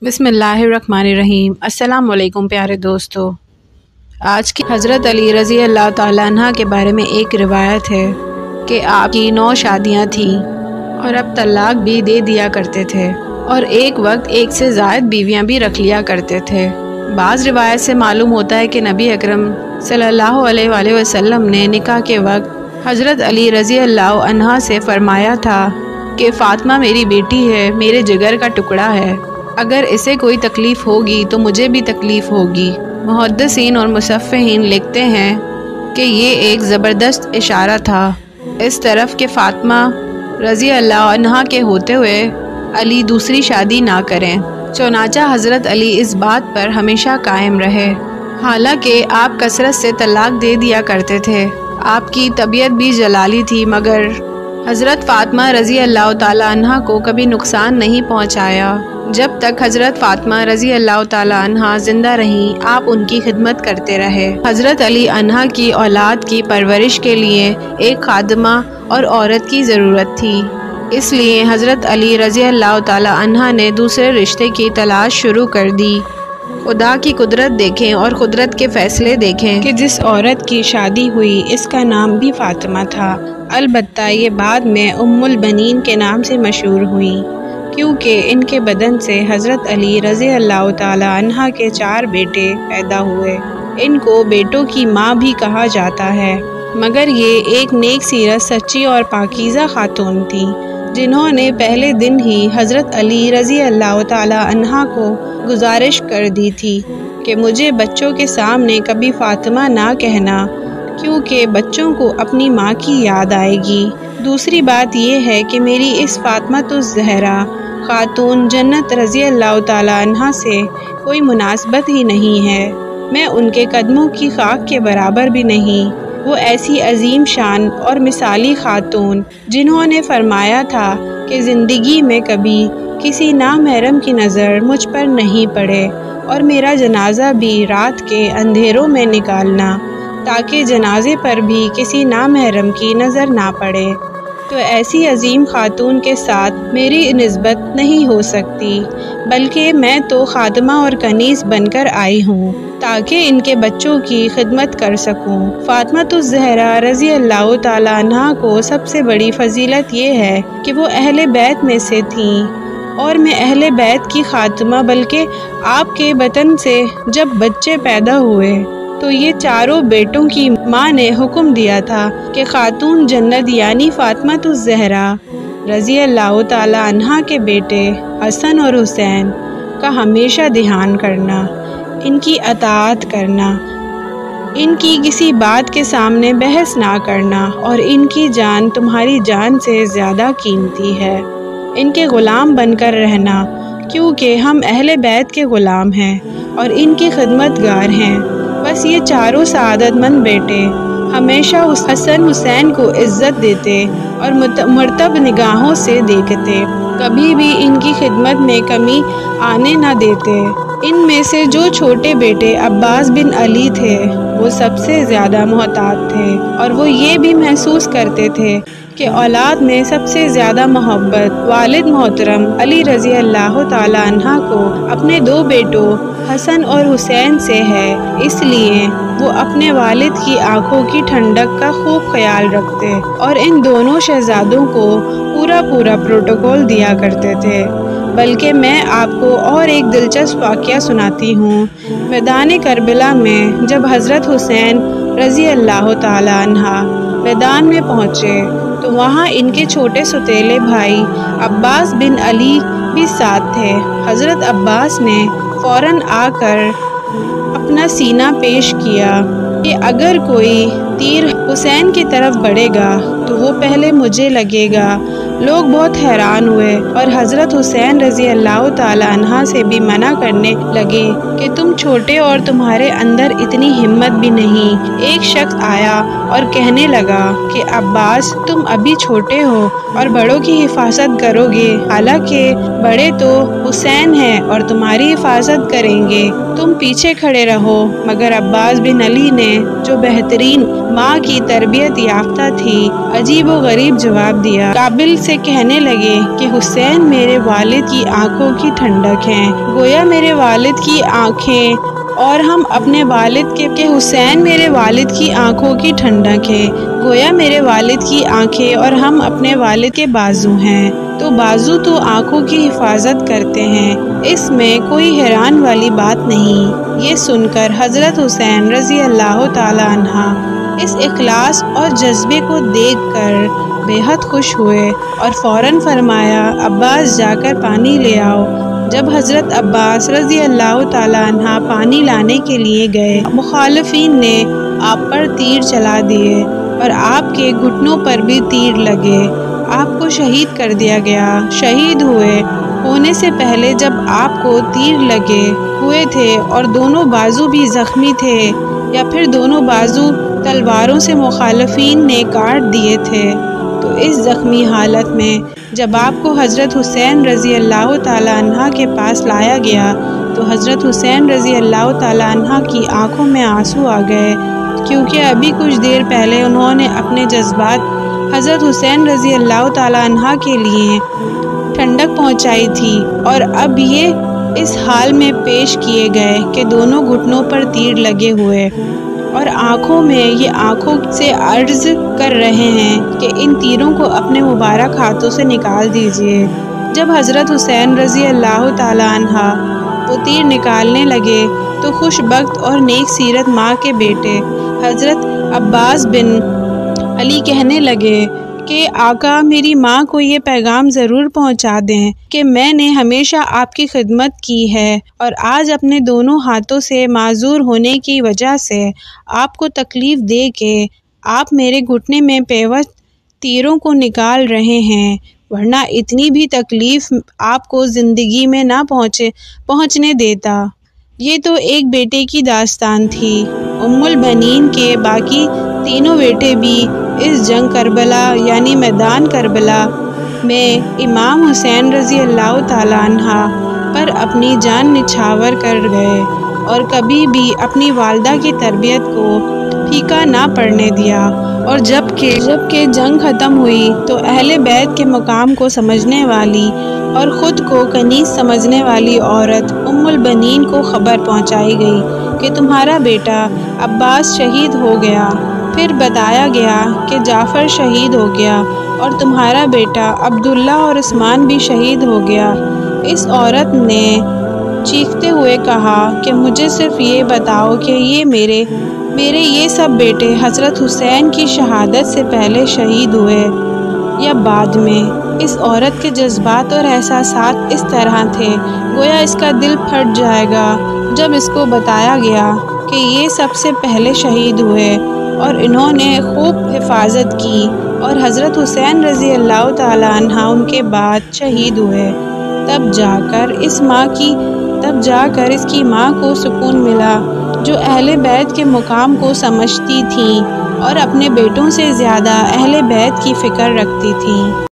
बिस्मिल्लाहिर्रहमानिर्रहीम। अस्सलाम वालेकुम प्यारे दोस्तों। आज की हज़रत अली रज़ी अल्लाह ताला अन्हा के बारे में एक रिवायत है कि आपकी 9 शादियां थीं और अब तलाक भी दे दिया करते थे और एक वक्त एक से ज़ायद बीवियां भी रख लिया करते थे। बाज़ रिवायत से मालूम होता है कि नबी अकरम सल्लल्लाहु अलैहि वसल्लम ने निकाह के वक्त हज़रत अली रज़ी अल्लाह अन्हा से फ़रमाया था कि फ़ातिमा मेरी बेटी है, मेरे जिगर का टुकड़ा है, अगर इसे कोई तकलीफ़ होगी तो मुझे भी तकलीफ़ होगी। मुहद्दिसीन और मुसफ़्फ़िहीन लिखते हैं कि ये एक ज़बरदस्त इशारा था इस तरफ कि फ़ातिमा रज़ी अल्लाह अन्हा के होते हुए अली दूसरी शादी ना करें। चुनांचा हज़रत अली इस बात पर हमेशा कायम रहे। हालांकि आप कसरत से तलाक दे दिया करते थे, आपकी तबीयत भी जलाली थी, मगर हज़रत फ़ातिमा रज़ी अल्लाह ताला अन्हा को कभी नुकसान नहीं पहुंचाया। जब तक हज़रत फ़ातिमा रज़ी अल्लाह ताला अन्हा ज़िंदा रहीं, आप उनकी खिदमत करते रहे। हज़रत अली अन्हा की औलाद की परवरिश के लिए एक खादिमा और औरत की ज़रूरत थी, इसलिए हज़रत अली रज़ी अल्लाह ताला अन्हा ने दूसरे रिश्ते की तलाश शुरू कर दी। खुदा की कुदरत देखें और कुदरत के फ़ैसले देखें कि जिस औरत की शादी हुई इसका नाम भी फ़ातिमा था। अलबत्ता ये बाद में उम्मुल बनीन के नाम से मशहूर हुई, क्योंकि इनके बदन से हज़रत अली रज़ी अल्लाह ताला अन्हा के 4 बेटे पैदा हुए। इनको बेटों की माँ भी कहा जाता है, मगर ये एक नेक सीरत, सच्ची और पाकीज़ा खातून थी, जिन्होंने पहले दिन ही हज़रत अली रज़ी अल्लाह ताला अन्हा को गुजारिश कर दी थी कि मुझे बच्चों के सामने कभी फ़ातिमा ना कहना, क्योंकि बच्चों को अपनी माँ की याद आएगी। दूसरी बात यह है कि मेरी इस फ़ातिमातुज़ ज़हरा खातून जन्नत रज़ी अल्लाह ताला अन्हा से कोई मुनासबत ही नहीं है। मैं उनके कदमों की खाक के बराबर भी नहीं। वो ऐसी अजीम शान और मिसाली खातून जिन्होंने फरमाया था कि ज़िंदगी में कभी किसी नामहरम की नज़र मुझ पर नहीं पड़े और मेरा जनाजा भी रात के अंधेरों में निकालना, ताकि जनाजे पर भी किसी नामहरम की नज़र ना पड़े। तो ऐसी अजीम खातून के साथ मेरी निस्बत नहीं हो सकती, बल्कि मैं तो खादिमा और कनीज़ बनकर आई हूँ ताकि इनके बच्चों की खिदमत कर सकूँ। फ़ातिमातुज़ ज़हरा रज़ी अल्लाह ताला अन्हा को सबसे बड़ी फ़जीलत ये है कि वो अहले बैत में से थीं और मैं अहले बैत की खातिमा, बल्कि आपके बतन से जब बच्चे पैदा हुए तो ये चारों बेटों की माँ ने हुक्म दिया था कि खातून जन्नत यानी फ़ातिमातुज़ ज़हरा रज़ी अल्लाह ताला अन्हा के बेटे हसन और हुसैन का हमेशा ध्यान करना, इनकी अताअत करना, इनकी किसी बात के सामने बहस ना करना और इनकी जान तुम्हारी जान से ज़्यादा कीमती है। इनके ग़ुलाम बनकर रहना, क्योंकि हम अहले बैत के ग़ुलाम हैं और इनकी खिदमतगार हैं। बस ये चारों सआदतमंद बेटे हमेशा उस हसन हुसैन को इज़्ज़त देते और मुर्तब निगाहों से देखते, कभी भी इनकी खिदमत में कमी आने ना देते। इनमें से जो छोटे बेटे अब्बास बिन अली थे वो सबसे ज़्यादा मोहतात थे और वो ये भी महसूस करते थे कि औलाद में सबसे ज़्यादा मोहब्बत वालिद मोहतरम अली रज़ी अल्लाह ताला अन्हा को अपने 2 बेटों हसन और हुसैन से है, इसलिए वो अपने वालिद की आंखों की ठंडक का खूब ख्याल रखते और इन दोनों शहजादों को पूरा प्रोटोकॉल दिया करते थे। बल्कि मैं आपको और एक दिलचस्प वाक़या सुनाती हूँ। मैदान करबला में जब हज़रत हुसैन रज़ी अल्लाह ताला अन्हा मैदान में पहुँचे तो वहाँ इनके छोटे सौतेले भाई अब्बास बिन अली भी साथ थे। हज़रत अब्बास ने फ़ौरन आकर अपना सीना पेश किया कि अगर कोई तीर हुसैन की तरफ बढ़ेगा तो वो पहले मुझे लगेगा। लोग बहुत हैरान हुए और हज़रत हुसैन रज़ी अल्लाह ताला अन्हा से भी मना करने लगे कि तुम छोटे और तुम्हारे अंदर इतनी हिम्मत भी नहीं। एक शख्स आया और कहने लगा कि अब्बास तुम अभी छोटे हो और बड़ों की हिफाजत करोगे, हालांकि बड़े तो हुसैन हैं और तुम्हारी हिफाजत करेंगे, तुम पीछे खड़े रहो। मगर अब्बास बिन अली ने, जो बेहतरीन माँ की तरबियत याफ्ता थी, عجیب و غریب جواب دیا۔ قابل سے کہنے لگے کہ حسین میرے والد کی آنکھوں کی ٹھنڈک ہیں، گویا میرے والد کی آنکھیں اور ہم اپنے والد کے حسین میرے والد کی آنکھوں کی ٹھنڈک ہے، گویا میرے والد کی آنکھیں اور ہم اپنے والد کے بازو ہیں، تو بازو تو آنکھوں کی حفاظت کرتے ہیں، اس میں کوئی حیران والی بات نہیں۔ یہ سن کر حضرت حسین رضی اللہ تعالی عنہ اس اخلاص اور جذبے کو دیکھ کر بے حد خوش ہوئے اور فوراً فرمایا، عباس جا کر پانی لے آؤ۔ جب حضرت عباس رضی اللہ تعالی عنہ پانی لانے کے لیے گئے، مخالفین نے آپ پر تیر چلا دیے اور آپ کے گھٹنوں پر بھی تیر لگے، آپ کو شہید کر دیا گیا۔ شہید ہونے سے پہلے جب آپ کو تیر لگے ہوئے تھے اور دونوں بازو بھی زخمی تھے، یا پھر دونوں بازو تلواروں سے مخالفین نے کاٹ دیے تھے، تو اس زخمی حالت میں جب آپ کو حضرت حسین رضی اللہ تعالیٰ عنہ کے پاس لایا گیا تو حضرت حسین رضی اللہ تعالیٰ عنہ کی آنکھوں میں آنسو آ گئے، کیونکہ ابھی کچھ دیر پہلے انہوں نے اپنے جذبات حضرت حسین رضی اللہ تعالیٰ عنہ کے لیے ٹھنڈک پہنچائی تھی، اور اب یہ اس حال میں پیش کیے گئے کہ دونوں گھٹنوں پر تیر لگے ہوئے اور آنکھوں میں یہ آنکھوں سے عرض کر رہے ہیں کہ ان تیروں کو اپنے مبارک ہاتھوں سے نکال دیجئے۔ جب حضرت حسین رضی اللہ تعالی عنہ وہ تیر نکالنے لگے تو خوش بخت اور نیک سیرت ماں کے بیٹے حضرت عباس بن علی کہنے لگے کہ آقا میری ماں کو یہ پیغام ضرور پہنچا دیں کہ میں نے ہمیشہ آپ کی خدمت کی ہے اور آج اپنے دونوں ہاتھوں سے معذور ہونے کی وجہ سے آپ کو تکلیف دے کے آپ میرے گھٹنے میں پیوست تیروں کو نکال رہے ہیں، ورنہ اتنی بھی تکلیف آپ کو زندگی میں نہ پہنچنے دیتا۔ یہ تو ایک بیٹے کی داستان تھی، ام البنین کے باقی تینوں بیٹے بھی اس جنگ کربلا یعنی میدان کربلا میں امام حسین رضی اللہ تعالی عنہ پر اپنی جان نچھاور کر گئے اور کبھی بھی اپنی والدہ کی تربیت کو پھیکا نہ پڑنے دیا، اور جب کہ جنگ ختم ہوئی تو اہل بیت کے مقام کو سمجھنے والی اور خود کو کنیز سمجھنے والی عورت ام البنین کو خبر پہنچائی گئی کہ تمہارا بیٹا عباس شہید ہو گیا۔ پھر بتایا گیا کہ جعفر شہید ہو گیا اور تمہارا بیٹا عبداللہ اور عثمان بھی شہید ہو گیا۔ اس عورت نے چیختے ہوئے کہا کہ مجھے صرف یہ بتاؤ کہ یہ میرے یہ سب بیٹے حضرت حسین کی شہادت سے پہلے شہید ہوئے یا بعد میں؟ اس عورت کے جذبات اور احساسات اس طرح تھے گویا اس کا دل پھٹ جائے گا جب اس کو بتایا گیا کہ یہ سب سے پہلے شہید ہوئے اور انہوں نے خوب حفاظت کی اور حضرت حسین رضی اللہ تعالی عنہ ان کے بعد شہید ہوئے۔ تب جا کر اس کی ماں کو سکون ملا جو اہل بیت کے مقام کو سمجھتی تھیں اور اپنے بیٹوں سے زیادہ اہل بیت کی فکر رکھتی تھیں۔